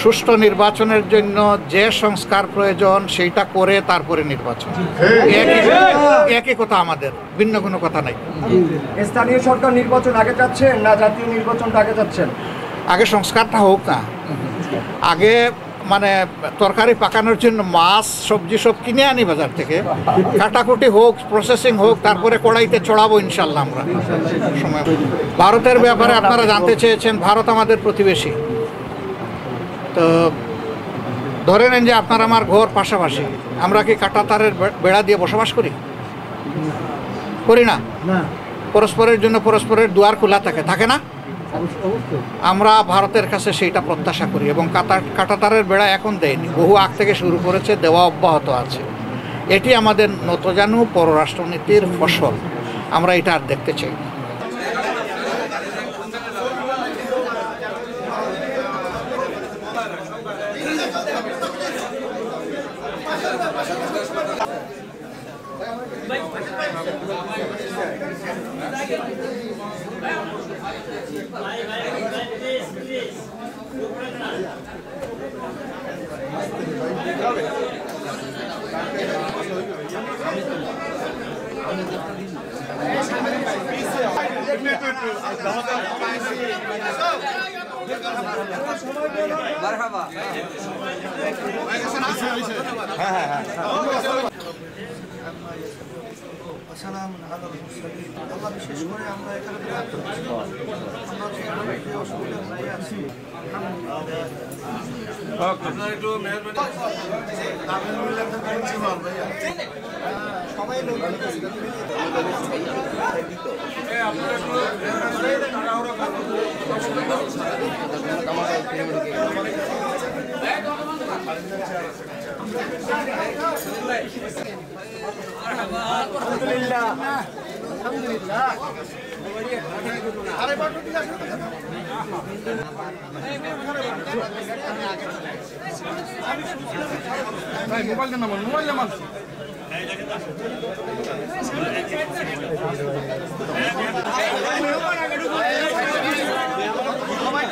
সুষ্ঠু নির্বাচনের জন্য যে সংস্কার প্রয়োজন সেইটা করে তারপরে নির্বাচন। একই কথা, আমাদের ভিন্ন কোনো কথা নাই। স্থানীয় সরকার নির্বাচন আগে চাচ্ছেন না জাতীয় নির্বাচনটা আগে চাচ্ছেন? আগে সংস্কারটা হোক না, আগে মানে তরকারি পাকানোর জন্য মাছ সবজি সব কিনে আনি বাজার থেকে, কাটাকুটি হোক, প্রসেসিং হোক, তারপরে কড়াইতে চড়াবো ইনশাল্লাহ আমরা সময়। ভারতের ব্যাপারে আপনারা জানতে চেয়েছেন, ভারত আমাদের প্রতিবেশী। তো ধরে নেন যে আপনার আমার ঘর পাশাপাশি, আমরা কি কাঁটা তারের বেড়া দিয়ে বসবাস করি? করি না। পরস্পরের জন্য পরস্পরের দুয়ার খোলা থাকে না? আমরা ভারতের কাছে সেইটা প্রত্যাশা করি এবং কাঁটাতারের বেড়া এখন দেয়নি, বহু আগ থেকে শুরু করেছে, দেওয়া অব্যাহত আছে। এটি আমাদের নতজানু পররাষ্ট্রনীতির ফসল, আমরা এটা আর দেখতে চাই। আল্লাহ বিশেষ করে আমরা এখানে মোবাইল নামান সবাই